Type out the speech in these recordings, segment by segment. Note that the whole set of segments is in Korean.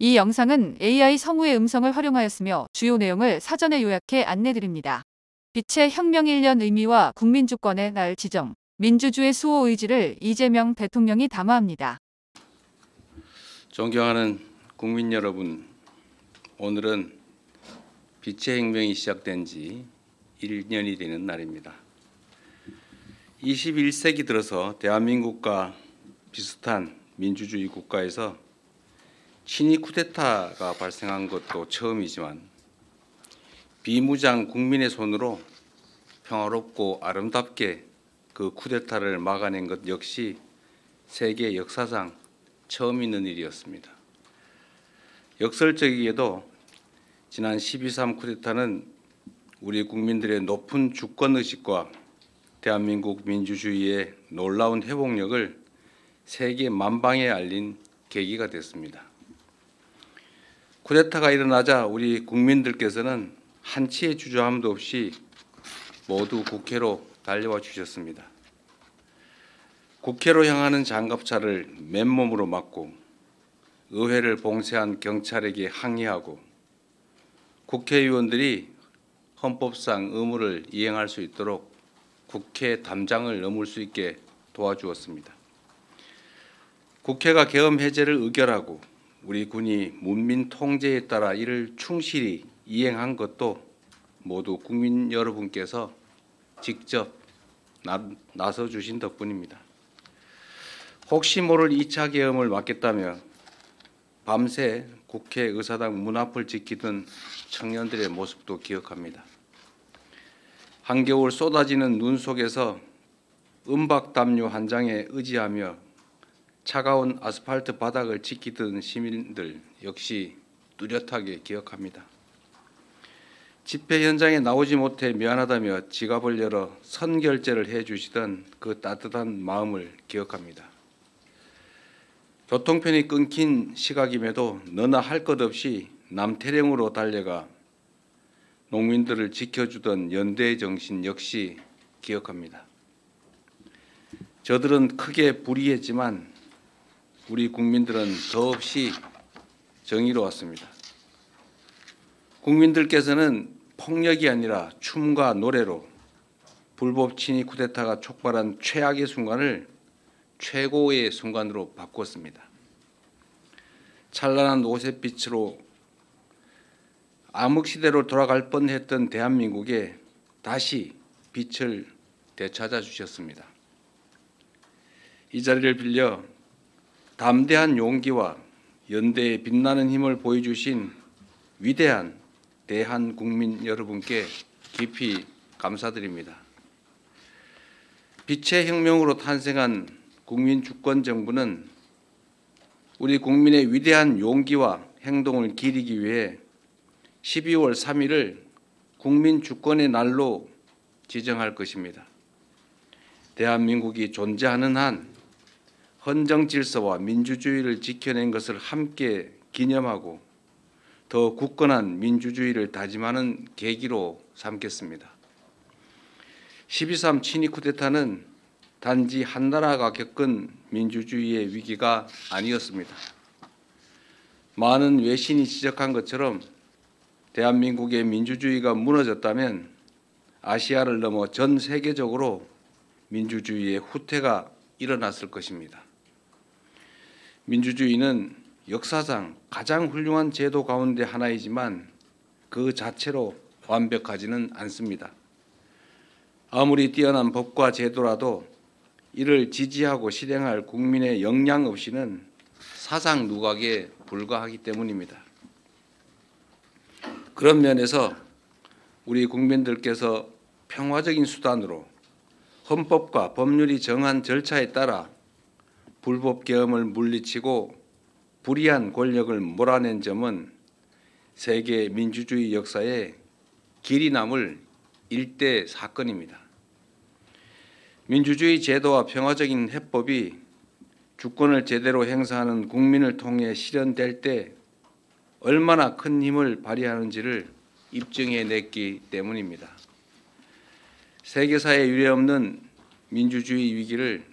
이 영상은 AI 성우의 음성을 활용하였으며 주요 내용을 사전에 요약해 안내드립니다. 빛의 혁명 1년 의미와 국민주권의 날 지정, 민주주의 수호 의지를 이재명 대통령이 담화합니다. 존경하는 국민 여러분, 오늘은 빛의 혁명이 시작된 지 1년이 되는 날입니다. 21세기 들어서 대한민국과 비슷한 민주주의 국가에서 친위 쿠데타가 발생한 것도 처음이지만 비무장 국민의 손으로 평화롭고 아름답게 그 쿠데타를 막아낸 것 역시 세계 역사상 처음 있는 일이었습니다. 역설적이게도 지난 12.3 쿠데타는 우리 국민들의 높은 주권의식과 대한민국 민주주의의 놀라운 회복력을 세계 만방에 알린 계기가 됐습니다. 쿠데타가 일어나자 우리 국민들께서는 한치의 주저함도 없이 모두 국회로 달려와 주셨습니다. 국회로 향하는 장갑차를 맨몸으로 막고 의회를 봉쇄한 경찰에게 항의하고 국회의원들이 헌법상 의무를 이행할 수 있도록 국회 담장을 넘을 수 있게 도와주었습니다. 국회가 계엄 해제를 의결하고 우리 군이 문민 통제에 따라 이를 충실히 이행한 것도 모두 국민 여러분께서 직접 나서 주신 덕분입니다. 혹시 모를 2차 계엄을 막겠다며 밤새 국회 의사당 문 앞을 지키던 청년들의 모습도 기억합니다. 한겨울 쏟아지는 눈 속에서 은박담요 한 장에 의지하며 차가운 아스팔트 바닥을 지키던 시민들 역시 뚜렷하게 기억합니다. 집회 현장에 나오지 못해 미안하다며 지갑을 열어 선결제를 해주시던 그 따뜻한 마음을 기억합니다. 교통편이 끊긴 시각임에도 너나 할 것 없이 남태령으로 달려가 농민들을 지켜주던 연대의 정신 역시 기억합니다. 저들은 크게 불의했지만 우리 국민들은 더없이 정의로웠습니다. 국민들께서는 폭력이 아니라 춤과 노래로 불법 친위 쿠데타가 촉발한 최악의 순간을 최고의 순간으로 바꾸었습니다. 찬란한 오색빛으로 암흑시대로 돌아갈 뻔했던 대한민국에 다시 빛을 되찾아 주셨습니다. 이 자리를 빌려 담대한 용기와 연대의 빛나는 힘을 보여주신 위대한 대한국민 여러분께 깊이 감사드립니다. 빛의 혁명으로 탄생한 국민주권정부는 우리 국민의 위대한 용기와 행동을 기리기 위해 12월 3일을 국민주권의 날로 지정할 것입니다. 대한민국이 존재하는 한 헌정 질서와 민주주의를 지켜낸 것을 함께 기념하고 더 굳건한 민주주의를 다짐하는 계기로 삼겠습니다. 12.3 친위 쿠데타는 단지 한 나라가 겪은 민주주의의 위기가 아니었습니다. 많은 외신이 지적한 것처럼 대한민국의 민주주의가 무너졌다면 아시아를 넘어 전 세계적으로 민주주의의 후퇴가 일어났을 것입니다. 민주주의는 역사상 가장 훌륭한 제도 가운데 하나이지만 그 자체로 완벽하지는 않습니다. 아무리 뛰어난 법과 제도라도 이를 지지하고 실행할 국민의 역량 없이는 사상 누각에 불과하기 때문입니다. 그런 면에서 우리 국민들께서 평화적인 수단으로 헌법과 법률이 정한 절차에 따라 불법 계엄을 물리치고 불의한 권력을 몰아낸 점은 세계 민주주의 역사에 길이 남을 일대 사건입니다. 민주주의 제도와 평화적인 해법이 주권을 제대로 행사하는 국민을 통해 실현될 때 얼마나 큰 힘을 발휘하는지를 입증해냈기 때문입니다. 세계사에 유례없는 민주주의 위기를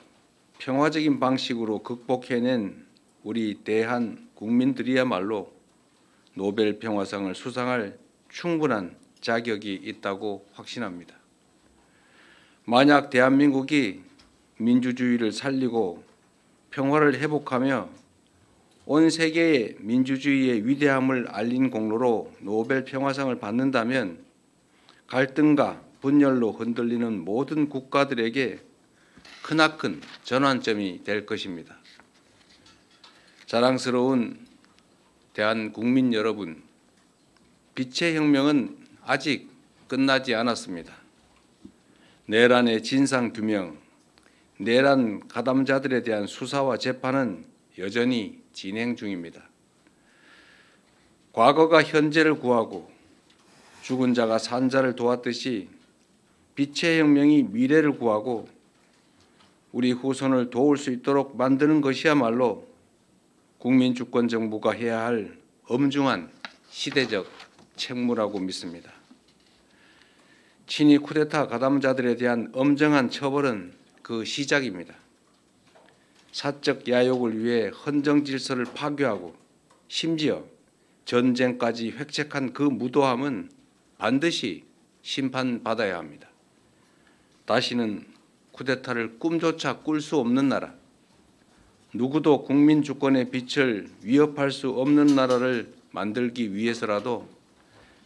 평화적인 방식으로 극복해낸 우리 대한 국민들이야말로 노벨 평화상을 수상할 충분한 자격이 있다고 확신합니다. 만약 대한민국이 민주주의를 살리고 평화를 회복하며 온 세계에 민주주의의 위대함을 알린 공로로 노벨 평화상을 받는다면 갈등과 분열로 흔들리는 모든 국가들에게 크나큰 전환점이 될 것입니다. 자랑스러운 대한국민 여러분, 빛의 혁명은 아직 끝나지 않았습니다. 내란의 진상규명, 내란 가담자들에 대한 수사와 재판은 여전히 진행 중입니다. 과거가 현재를 구하고 죽은 자가 산 자를 도왔듯이 빛의 혁명이 미래를 구하고 우리 후손을 도울 수 있도록 만드는 것이야말로 국민주권정부가 해야 할 엄중한 시대적 책무라고 믿습니다. 친위 쿠데타 가담자들에 대한 엄정한 처벌은 그 시작입니다. 사적 야욕을 위해 헌정 질서를 파괴하고 심지어 전쟁까지 획책한 그 무도함은 반드시 심판받아야 합니다. 다시는 쿠데타를 꿈조차 꿀 수 없는 나라, 누구도 국민 주권의 빛을 위협할 수 없는 나라를 만들기 위해서라도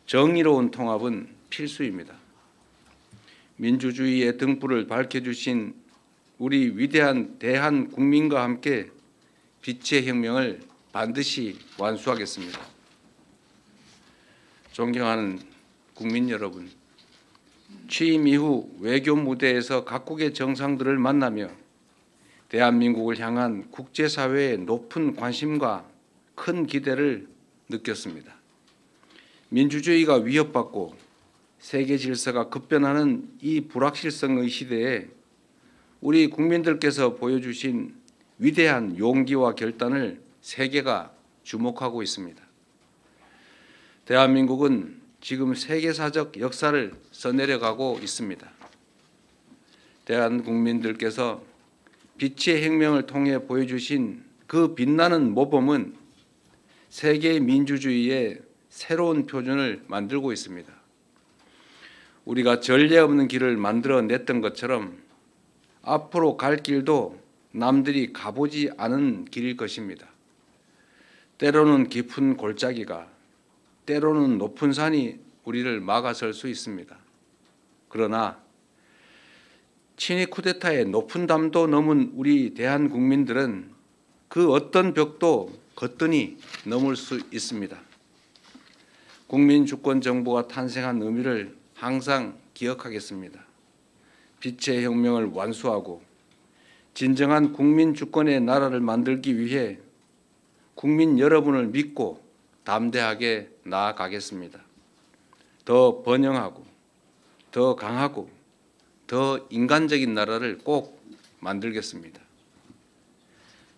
정의로운 통합은 필수입니다. 민주주의의 등불을 밝혀주신 우리 위대한 대한 국민과 함께 빛의 혁명을 반드시 완수하겠습니다. 존경하는 국민 여러분, 취임 이후 외교 무대에서 각국의 정상들을 만나며 대한민국을 향한 국제사회의 높은 관심과 큰 기대를 느꼈습니다. 민주주의가 위협받고 세계 질서가 급변하는 이 불확실성의 시대에 우리 국민들께서 보여주신 위대한 용기와 결단을 세계가 주목하고 있습니다. 대한민국은 지금 세계사적 역사를 써내려가고 있습니다. 대한 국민들께서 빛의 혁명을 통해 보여주신 그 빛나는 모범은 세계 민주주의의 새로운 표준을 만들고 있습니다. 우리가 전례 없는 길을 만들어냈던 것처럼 앞으로 갈 길도 남들이 가보지 않은 길일 것입니다. 때로는 깊은 골짜기가, 때로는 높은 산이 우리를 막아설 수 있습니다. 그러나 친위 쿠데타의 높은 담도 넘은 우리 대한국민들은 그 어떤 벽도 거뜬히 넘을 수 있습니다. 국민주권정부가 탄생한 의미를 항상 기억하겠습니다. 빛의 혁명을 완수하고 진정한 국민주권의 나라를 만들기 위해 국민 여러분을 믿고 담대하게 나아가겠습니다. 더 번영하고 더 강하고 더 인간적인 나라를 꼭 만들겠습니다.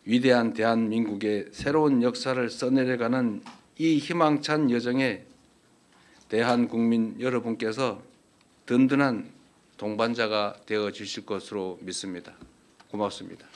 위대한 대한민국의 새로운 역사를 써내려가는 이 희망찬 여정에 대한국민 여러분께서 든든한 동반자가 되어 주실 것으로 믿습니다. 고맙습니다.